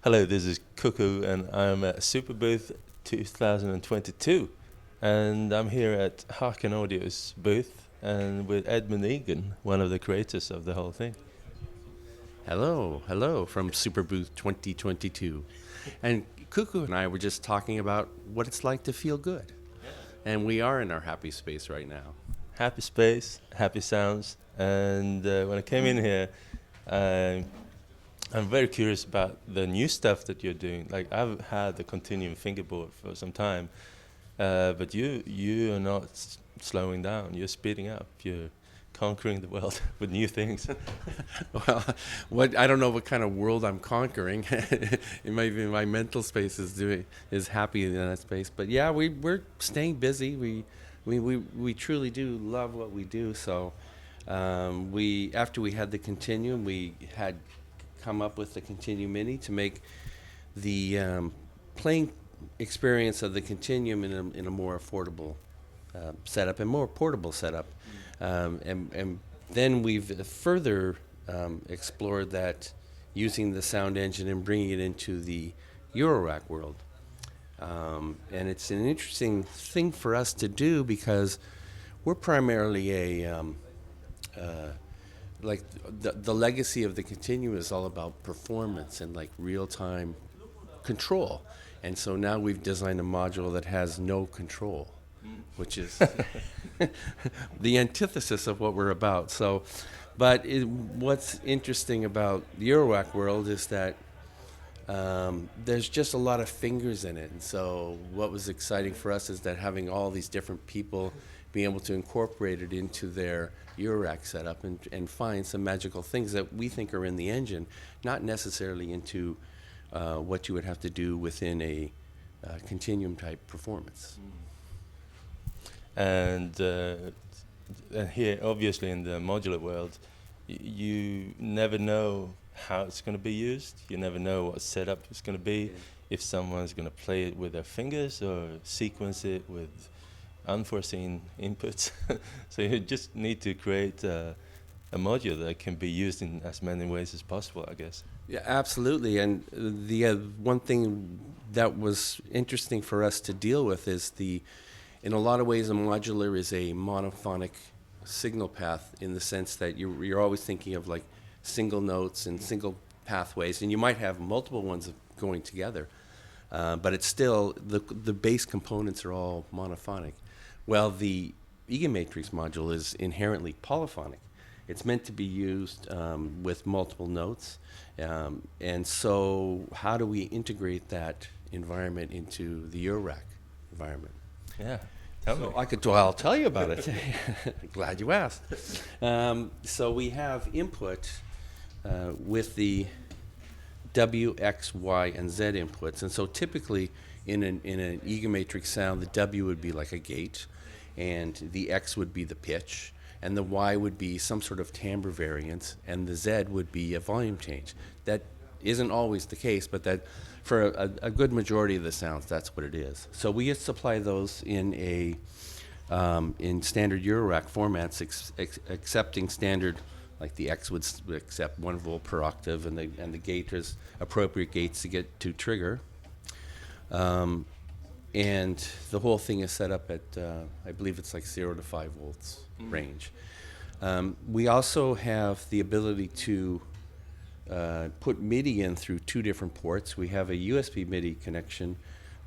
Hello, this is Cuckoo, and I'm at Super Booth 2022, and I'm here at Haken Audio's booth, and with Edmund Eagan, one of the creators of the whole thing. Hello from Super Booth 2022. And Cuckoo and I were just talking about what it's like to feel good. And we are in our happy space right now. Happy space, happy sounds, and when I came in here, I I'm very curious about the new stuff that you're doing. Like I've had the continuum fingerboard for some time, but you are not slowing down. You're speeding up. You're conquering the world with new things. Well, I don't know what kind of world I'm conquering. It might be my mental space is happy in that space. But yeah, we're staying busy. We truly do love what we do. So we after we had the continuum, we had come up with the Continuum Mini to make the playing experience of the Continuum in a more affordable setup and more portable setup. And then we've further explored that using the sound engine and bringing it into the Eurorack world. And it's an interesting thing for us to do because we're primarily like the legacy of the Continuum is all about performance and like real-time control. And so now we've designed a module that has no control, which is the antithesis of what we're about. So, but what's interesting about the Eurorack world is that there's just a lot of fingers in it. And so what was exciting for us is that having all these different people being able to incorporate it into their Eurorack setup and find some magical things that we think are in the engine, not necessarily into what you would have to do within a continuum type performance. and here, obviously, in the modular world, you never know how it's going to be used. You never know what setup it's going to be. If someone's going to play it with their fingers or sequence it with unforeseen inputs. So you just need to create a module that can be used in as many ways as possible, I guess. Yeah, absolutely. And the one thing that was interesting for us to deal with is in a lot of ways, a modular is a monophonic signal path in the sense that you're always thinking of like single notes and single pathways, and you might have multiple ones going together, but it's still the base components are all monophonic. Well, the Eaganmatrix module is inherently polyphonic. It's meant to be used with multiple notes. And so how do we integrate that environment into the Eurorack environment? Yeah, tell me. I'll tell you about it. Glad you asked. So we have input with the W, X, Y, and Z inputs. And so typically in an Eaganmatrix sound, the W would be like a gate, and the X would be the pitch, and the Y would be some sort of timbre variance, and the Z would be a volume change. That isn't always the case, but that for a good majority of the sounds, that's what it is. So we supply those in in standard Eurorack formats, accepting standard, like the X would accept 1 volt per octave, and the gate is appropriate gates to get to trigger. And the whole thing is set up at, I believe it's like 0 to 5 volts range. We also have the ability to put MIDI in through 2 different ports. We have a USB MIDI connection,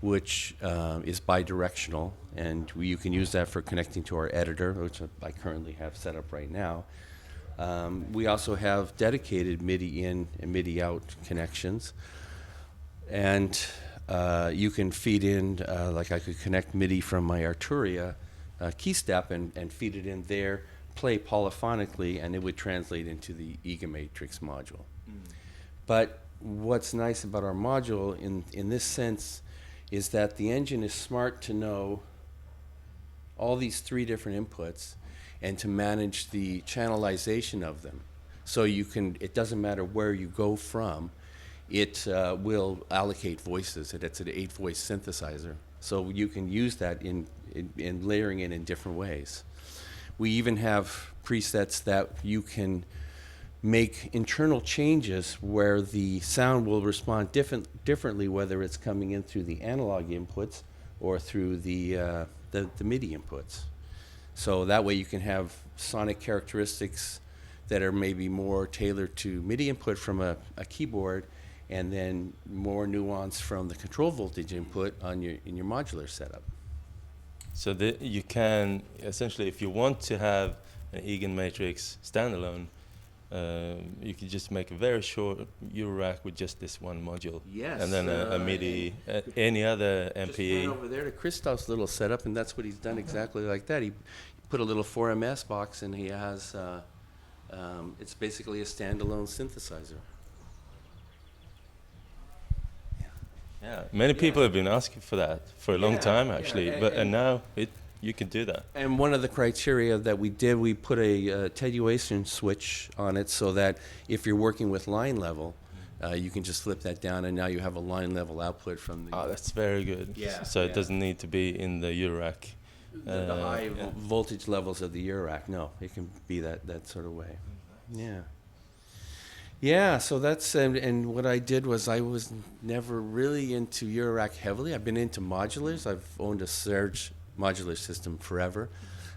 which is bidirectional, and you can use that for connecting to our editor, which I currently have set up right now. We also have dedicated MIDI in and MIDI out connections. And you can feed in, like I could connect MIDI from my Arturia key step and feed it in there, play polyphonically, and it would translate into the Eaganmatrix module. But what's nice about our module in this sense is that the engine is smart to know all these 3 different inputs and to manage the channelization of them. So it doesn't matter where you go from, it will allocate voices. It's an 8-voice synthesizer. So you can use that in layering it in different ways. We even have presets that you can make internal changes where the sound will respond differently, whether it's coming in through the analog inputs or through the MIDI inputs. So that way you can have sonic characteristics that are maybe more tailored to MIDI input from a keyboard, and then more nuance from the control voltage input in your modular setup. So you can essentially, if you want to have an Eaganmatrix standalone, you can just make a very short Eurorack with just this one module. Yes. And then a MIDI, any other MPE. Just went over there to Christoph's little setup, and that's what he's done exactly like that. He put a little 4MS box, and he has, it's basically a standalone synthesizer. Yeah, many people have been asking for that for a long time, actually. And now you can do that. And one of the criteria that we did, we put a attenuation switch on it so that if you're working with line level, you can just flip that down, and now you have a line level output from the... Oh, that's very good. Yeah. So it doesn't need to be in the Eurorack. The high voltage levels of the Eurorack. No, it can be that sort of way. Yeah. Yeah, so that's, and what I did was I was never really into Eurorack heavily. I've been into modulars. I've owned a Surge modular system forever.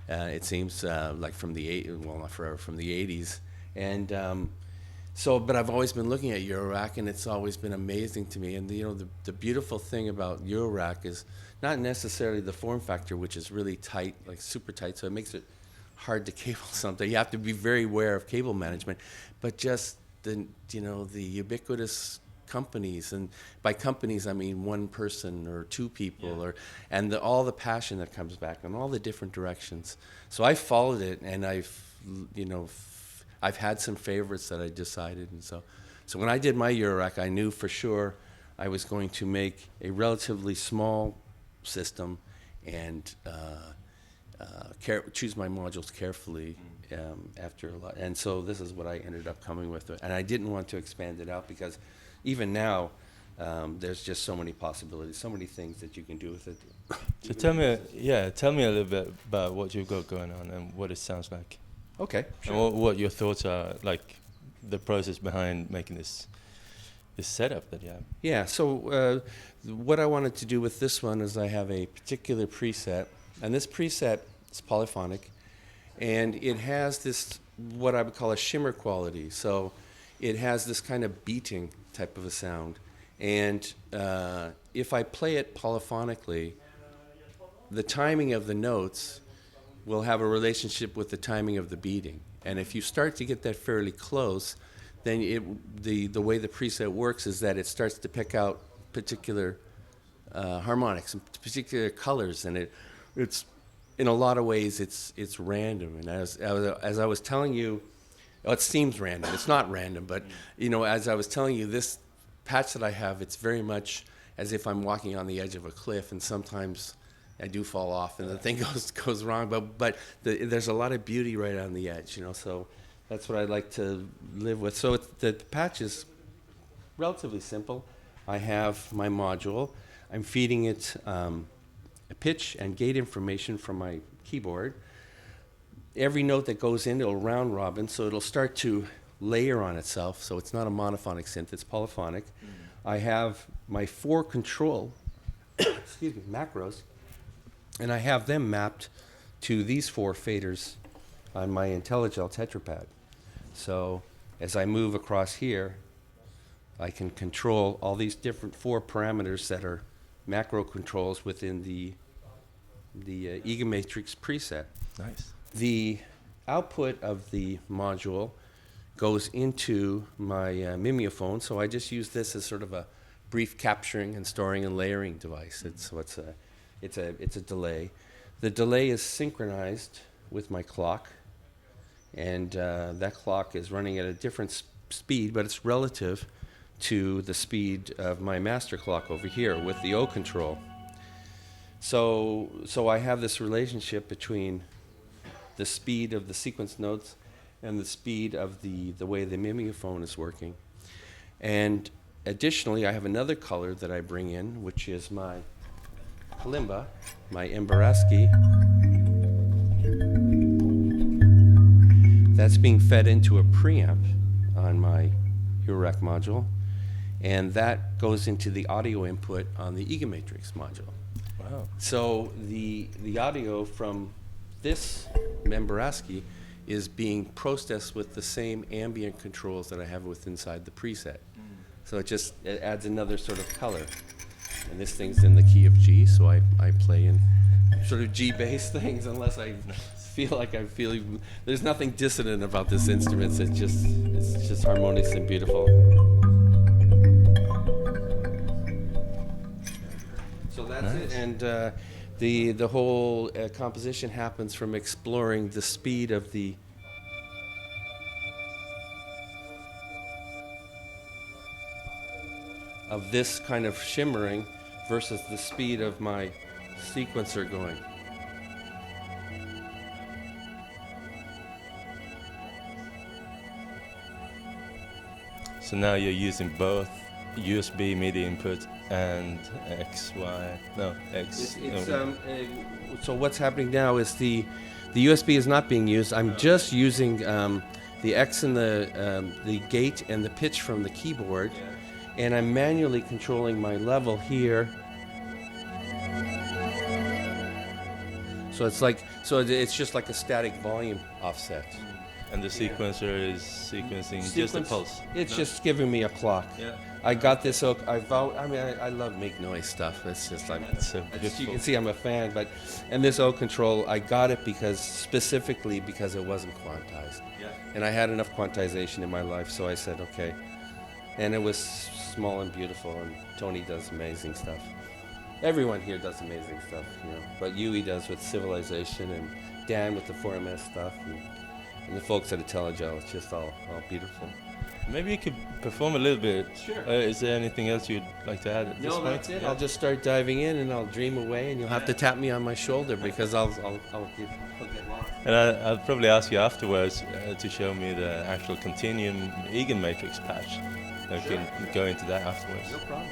It seems like from the not forever, from the 80s. And but I've always been looking at Eurorack, and it's always been amazing to me. And the beautiful thing about Eurorack is not necessarily the form factor, which is really tight, like super tight, so it makes it hard to cable something. You have to be very aware of cable management, but just the ubiquitous companies, and by companies I mean one person or two people, and all the passion that comes back in all the different directions. So I followed it, and I've had some favorites that I decided, and so when I did my Eurorack, I knew for sure I was going to make a relatively small system and choose my modules carefully after a lot. And so this is what I ended up coming with. And I didn't want to expand it out because even now, there's just so many possibilities, so many things that you can do with it. So tell me a little bit about what you've got going on and what it sounds like. Okay, sure. And what your thoughts are, like the process behind making this setup that you have. Yeah, so what I wanted to do with this one is I have a particular preset, and this preset is Polyphonic, and it has this, what I would call a shimmer quality. So it has this kind of beating type of a sound. And if I play it polyphonically, the timing of the notes will have a relationship with the timing of the beating. And if you start to get that fairly close, then the way the preset works is that it starts to pick out particular harmonics and particular colors, and it's in a lot of ways it's random. And as I was telling you, it seems random. It's not random, but as I was telling you, this patch that I have, it's very much as if I'm walking on the edge of a cliff, and sometimes I do fall off and the thing goes wrong. But there's a lot of beauty right on the edge, So that's what I like to live with. So the patch is relatively simple. I have my module. I'm feeding it pitch and gate information from my keyboard. Every note that goes in, it'll round robin, so it'll start to layer on itself. So it's not a monophonic synth, it's polyphonic. I have my 4 control macros, and I have them mapped to these 4 faders on my IntelliGel tetrapad. So as I move across here, I can control all these different 4 parameters that are macro controls within the Eaganmatrix preset. Nice. The output of the module goes into my mimeophone, so I just use this as sort of a brief capturing and storing and layering device. It's a delay. The delay is synchronized with my clock, and that clock is running at a different speed, but it's relative to the speed of my master clock over here with the O control. So I have this relationship between the speed of the sequence notes and the speed of the way the mimeophone is working. And additionally, I have another color that I bring in, which is my kalimba, my Embaraski. That's being fed into a preamp, on my Eurorack module, and that goes into the audio input on the Eaganmatrix module. Wow. So the audio from this member ASCII is being processed with the same ambient controls that I have with inside the preset. So it adds another sort of color. And this thing's in the key of G, so I play in sort of G-based things unless I feel like I'm feeling. There's nothing dissonant about this instrument. It's just harmonious and beautiful. So that's it. And the whole composition happens from exploring the speed of this kind of shimmering versus the speed of my sequencer going. So now you're using both USB MIDI input and X. So what's happening now is the USB is not being used. I'm just using the X and the gate and the pitch from the keyboard, and I'm manually controlling my level here. So it's just like a static volume offset. And the sequencer is sequencing just a pulse. It's just giving me a clock. Yeah. I got this oak. I love make noise stuff. It's just like so you can see I'm a fan. And this oak control, I got it specifically because it wasn't quantized. Yeah. And I had enough quantization in my life, so I said okay. And it was small and beautiful. And Tony does amazing stuff. Everyone here does amazing stuff, you know. But Yui does with Civilization, and Dan with the 4MS stuff, and the folks at IntelliGel. It's just all beautiful. Maybe you could perform a little bit. Sure. Is there anything else you'd like to add at this point? No, that's it. Yeah. I'll just start diving in, and I'll dream away, and you'll have to tap me on my shoulder because I'll get lost. And I'll probably ask you afterwards to show me the actual Continuum Eaganmatrix patch. I can go into that afterwards. No problem.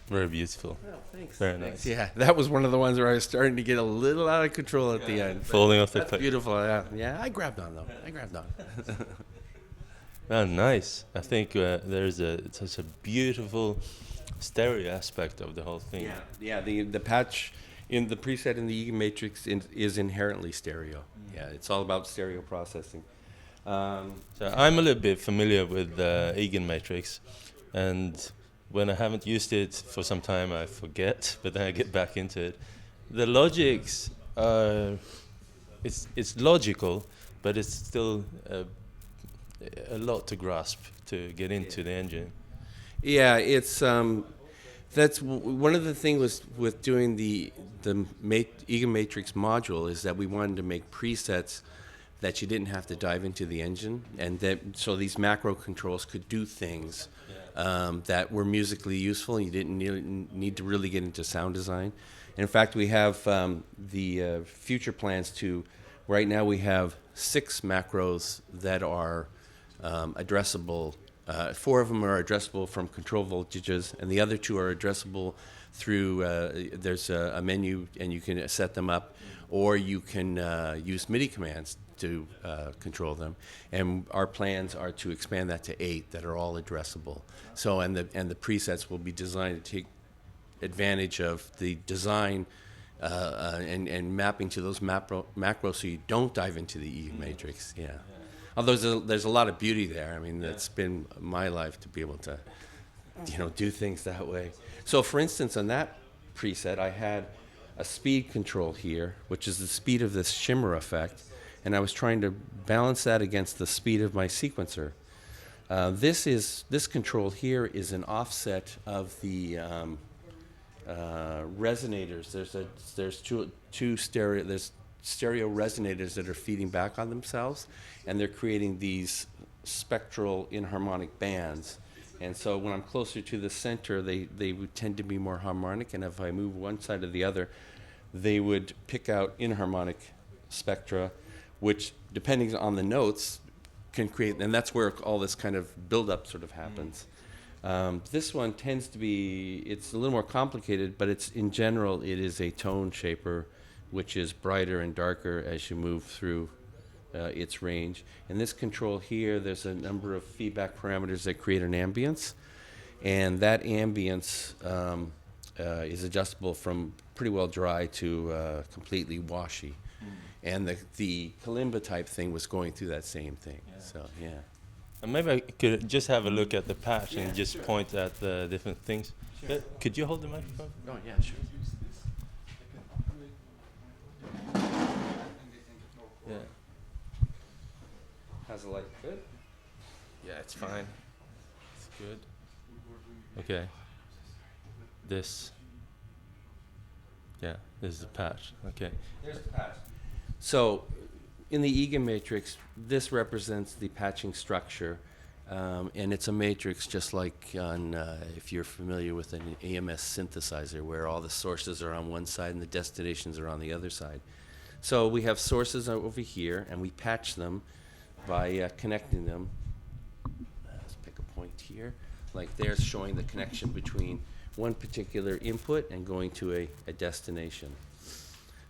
Very beautiful. Well, thanks. Very Thanks. nice. Yeah, that was one of the ones where I was starting to get a little out of control at the end. Falling off the That's pipe. beautiful. Yeah, yeah. I grabbed on though. I grabbed on. Oh, nice. I think there's such a beautiful stereo aspect of the whole thing. Yeah. The patch in the preset in the Eaganmatrix is inherently stereo. Yeah, it's all about stereo processing. So I'm a little bit familiar with the Eaganmatrix, and when I haven't used it for some time, I forget, but then I get back into it. The logics are, it's logical, but it's still a lot to grasp to get into the engine. Yeah, it's that's one of the things with doing the Eaganmatrix module is that we wanted to make presets that you didn't have to dive into the engine, and that so these macro controls could do things that were musically useful, and you didn't need to really get into sound design. And in fact, we have the future plans to. Right now, we have 6 macros that are addressable. 4 of them are addressable from control voltages, and the other 2 are addressable through. There's a menu, and you can set them up, or you can use MIDI commands to control them. And our plans are to expand that to 8 that are all addressable. So, and the presets will be designed to take advantage of the design and mapping to those macros, so you don't dive into the Eaganmatrix. Yeah. Although there's a lot of beauty there. I mean, that's been my life to be able to, do things that way. So, for instance, on that preset, I had a speed control here, which is the speed of this shimmer effect, and I was trying to balance that against the speed of my sequencer. This control here is an offset of the resonators. There's two stereo resonators that are feeding back on themselves, and they're creating these spectral inharmonic bands. And so when I'm closer to the center, they would tend to be more harmonic, and if I move one side or the other, they would pick out inharmonic spectra, which, depending on the notes, can create, and that's where all this kind of buildup sort of happens. This one tends to be, it's a little more complicated, but it's, in general, it is a tone shaper, which is brighter and darker as you move through its range. In this control here, there's a number of feedback parameters that create an ambience, and that ambience is adjustable from pretty well dry to completely washy. And the kalimba type thing was going through that same thing. Yeah. So, yeah. And maybe I could just have a look at the patch and just point at the different things. Sure. Could you hold the microphone? Oh, yeah, sure. Yeah. How's the light? Good? Yeah, it's fine. It's good. Okay. This. Yeah, this is the patch. Okay. There's the patch. So, in the Eaganmatrix, this represents the patching structure, and it's a matrix just like on, if you're familiar with an AMS synthesizer, where all the sources are on one side and the destinations are on the other side. So we have sources over here, and we patch them by connecting them. Let's pick a point here. Like there's showing the connection between one particular input and going to a destination.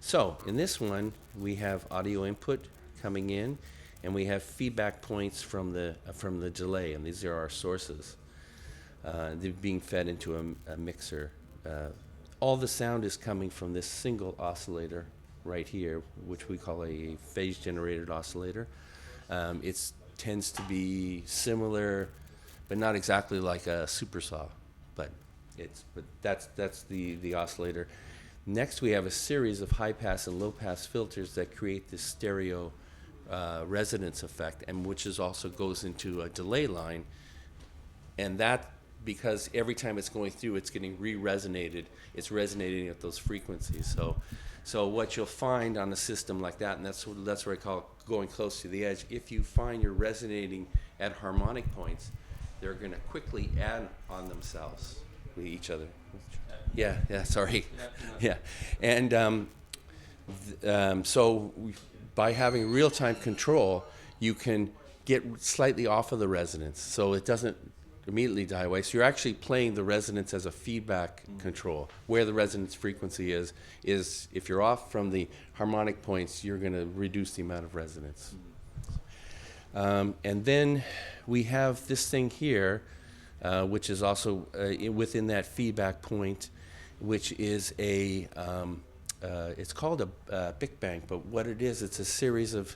So in this one, we have audio input coming in, and we have feedback points from the delay, and these are our sources. They're being fed into a mixer. All the sound is coming from this single oscillator right here, which we call a phase-generated oscillator. It tends to be similar, but not exactly like a supersaw, but that's the oscillator. Next, we have a series of high-pass and low-pass filters that create this stereo resonance effect, and which also goes into a delay line, and that, because every time it's going through, it's getting re-resonated. It's resonating at those frequencies. So what you'll find on a system like that, and that's what I call going close to the edge. If you find you're resonating at harmonic points, they're going to quickly add on themselves with each other. Yeah, sorry. Yeah. And so by having real-time control, you can get slightly off of the resonance, so it doesn't immediately die away. So you're actually playing the resonance as a feedback control. Where the resonance frequency is if you're off from the harmonic points, you're going to reduce the amount of resonance. And then we have this thing here, which is also within that feedback point, which is it's called a Big Bang, but what it is, it's a series of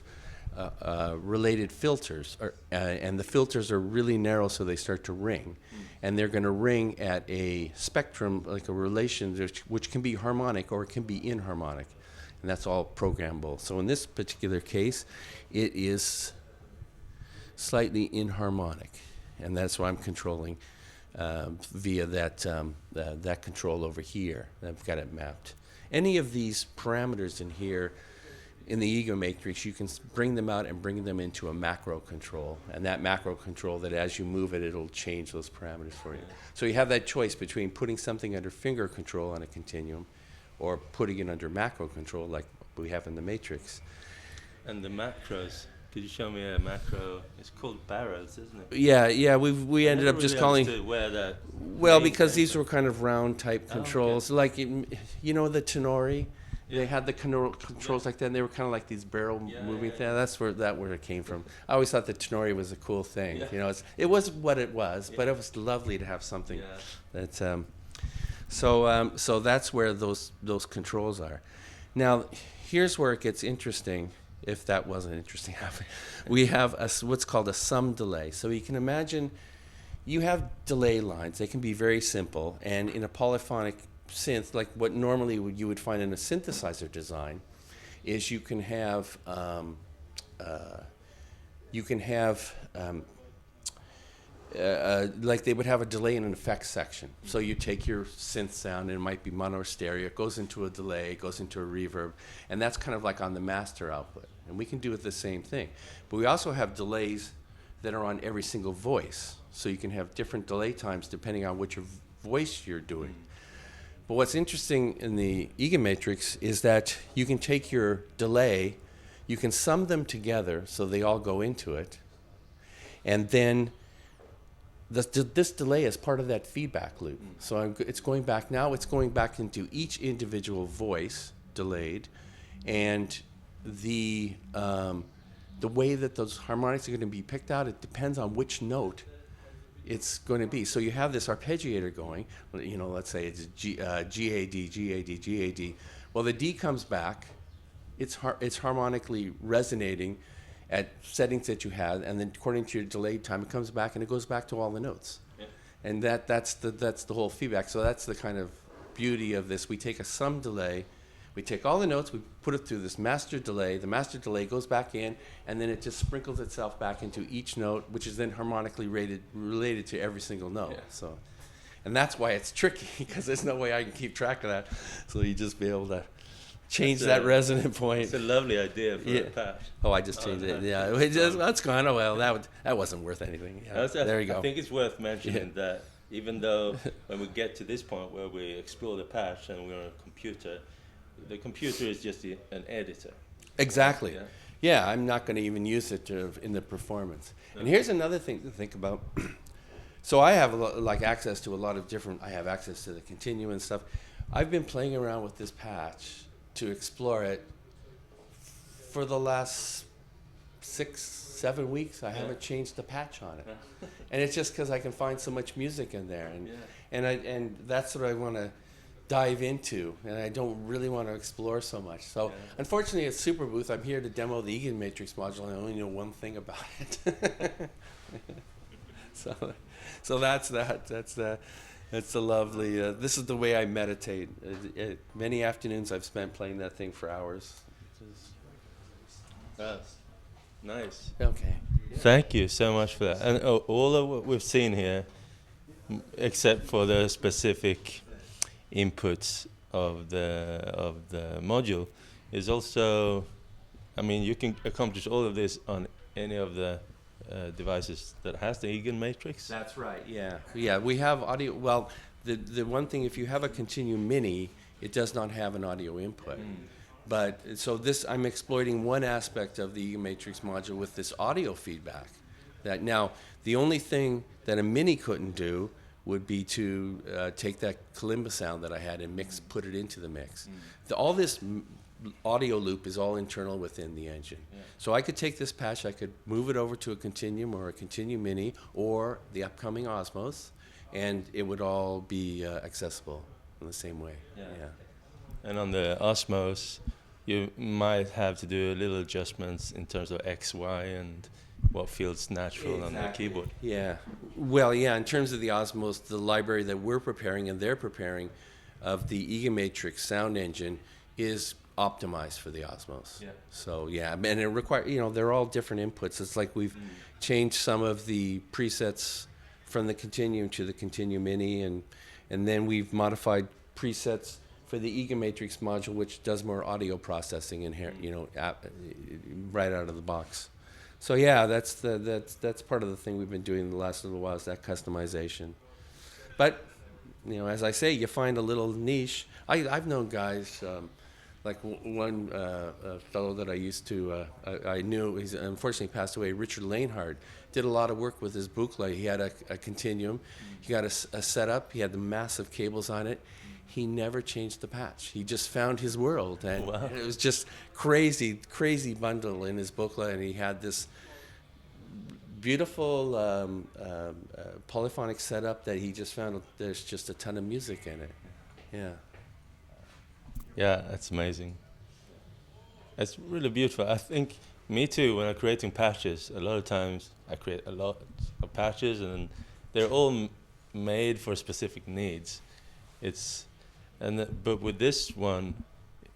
related filters, and the filters are really narrow, so they start to ring, and they're going to ring at a spectrum, like a relation, which can be harmonic or it can be inharmonic, and that's all programmable. So in this particular case, it is slightly inharmonic, and that's what I'm controlling via that control over here. I've got it mapped. Any of these parameters in here in the Eaganmatrix, you can bring them out and bring them into a macro control, and that macro control, that as you move it, it'll change those parameters for you. So you have that choice between putting something under finger control on a continuum or putting it under macro control like we have in the matrix. And the macros, could you show me a macro? It's called barrels, isn't it? Yeah, we ended up just calling, where that well, because these were kind of round type controls, like, you know, the tenori. They had the controls like that, and they were kind of like these barrel moving things. That's where it came from. I always thought the tenori was a cool thing. Yeah. You know, it was what it was, but it was lovely to have something that. So that's where those controls are. Now, here's where it gets interesting. If that wasn't interesting, we have what's called a sum delay. So you can imagine you have delay lines. They can be very simple, and in a polyphonic synth, like what normally you would find in a synthesizer design, is you can have like they would have a delay in an effects section. So you take your synth sound, and it might be mono or stereo, it goes into a delay, it goes into a reverb, and that's kind of like on the master output. And we can do it the same thing. But we also have delays that are on every single voice. So you can have different delay times depending on which voice you're doing. But what's interesting in the Eaganmatrix is that you can take your delay, you can sum them together so they all go into it, and then this delay is part of that feedback loop. So it's going back into each individual voice, delayed, and the way that those harmonics are going to be picked out, it depends on which note it's going to be. So you have this arpeggiator going, you know, let's say it's G-A-D, G-A-D, G-A-D. Well, the D comes back, it's harmonically resonating at settings that you had, and then according to your delayed time, it comes back and it goes back to all the notes. Yeah. And that's the whole feedback. So that's the kind of beauty of this. We take a sum delay, we take all the notes, we put it through this master delay. The master delay goes back in, and then it just sprinkles itself back into each note, which is then harmonically related to every single note. Yeah. So, and that's why it's tricky, because there's no way I can keep track of that. So you just be able to change that resonant point. It's a lovely idea for a patch. Oh, I just changed it. Yeah, that's kind of, well, that wasn't worth anything. Yeah. There you go. I think it's worth mentioning that even though when we get to this point where we explore the patch and we're on a computer, the computer is just an editor. Exactly. Yeah, I'm not going to even use it in the performance. And here's another thing to think about. So I have access to a lot of different. I have access to the continuum and stuff. I've been playing around with this patch to explore it for the last 6-7 weeks. I haven't changed the patch on it, and it's just because I can find so much music in there, and that's what I want to dive into, and I don't really want to explore so much. So unfortunately at Super Booth, I'm here to demo the Eaganmatrix module, and I only know one thing about it. so that's the lovely, this is the way I meditate. Many afternoons I've spent playing that thing for hours. That's nice. Okay. Thank you so much for that. And all of what we've seen here, except for the specific inputs of the module, is also, I mean, you can accomplish all of this on any of the devices that has the Eaganmatrix. That's right. Yeah. We have audio. Well, the one thing, if you have a Continuum Mini, it does not have an audio input. But so I'm exploiting one aspect of the Eaganmatrix module with this audio feedback. That now, the only thing that a Mini couldn't do would be to take that kalimba sound that I had and put it into the mix. All this audio loop is all internal within the engine. Yeah. So I could take this patch, I could move it over to a Continuum or a Continuum Mini or the upcoming Osmos, and it would all be accessible in the same way. Yeah. And on the Osmos, you might have to do a little adjustments in terms of X, Y, and what feels natural on the keyboard. Yeah. Well, yeah, in terms of the Osmos, the library that we're preparing and they're preparing of the Eaganmatrix sound engine is optimized for the Osmos. Yeah. So, yeah, and it requires, they're all different inputs. It's like we've changed some of the presets from the Continuum to the Continuum Mini, and then we've modified presets for the Eaganmatrix module, which does more audio processing in here, right out of the box. So yeah, that's part of the thing we've been doing the last little while, is that customization. But as I say, you find a little niche. I've known guys like one fellow that I used to I knew. He's unfortunately passed away. Richard Lanehard did a lot of work with his Buchla. He had a Continuum. He got a setup. He had the massive cables on it. He never changed the patch. He just found his world, and wow. It was just crazy bundle in his Buchla, and he had this beautiful polyphonic setup that he just found. There's just a ton of music in it. Yeah. Yeah, that's amazing. It's really beautiful. I think me too. When I'm creating patches, a lot of times I create a lot of patches, and they're all made for specific needs. But with this one,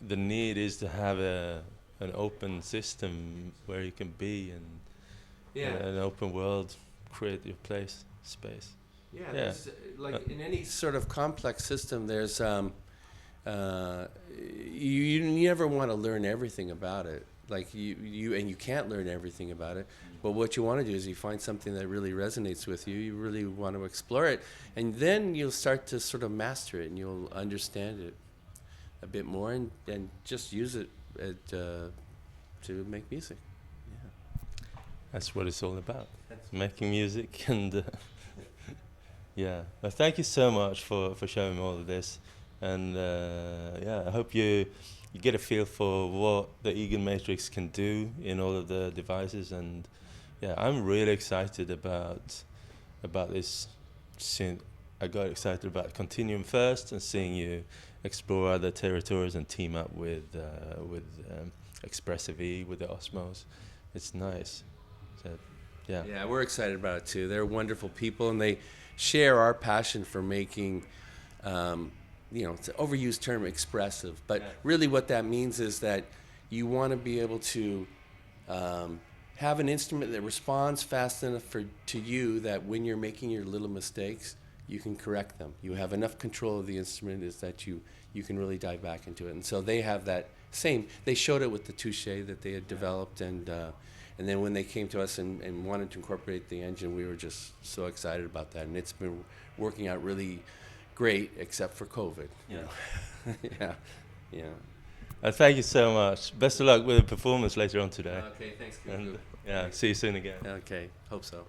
the need is to have an open system where you can be, and an open world, create your space. Yeah. Like in any sort of complex system, there's you never want to learn everything about it. Like you can't learn everything about it. But what you want to do is you find something that really resonates with you. You really want to explore it, and then you'll start to sort of master it, and you'll understand it a bit more, and just use it to make music. Yeah. That's what it's all about. Making music, and yeah. Well, thank you so much for showing me all of this, and I hope you get a feel for what the Eaganmatrix can do in all of the devices, and I'm really excited about this. I got excited about Continuum first, and seeing you explore other territories and team up with expressivity, with the Osmos. It's nice. So, yeah. Yeah, we're excited about it too. They're wonderful people, and they share our passion for making. It's an overused term, expressive, but really what that means is that you want to be able to have an instrument that responds fast enough to you that when you're making your little mistakes, you can correct them. You have enough control of the instrument is that you can really dive back into it. And so they have that same. They showed it with the Touche that they had developed, and then when they came to us and wanted to incorporate the engine, we were just so excited about that, and it's been working out really great, except for COVID. Yeah. Thank you so much. Best of luck with the performance later on today. Okay, thanks. And, see you soon again. Okay, hope so.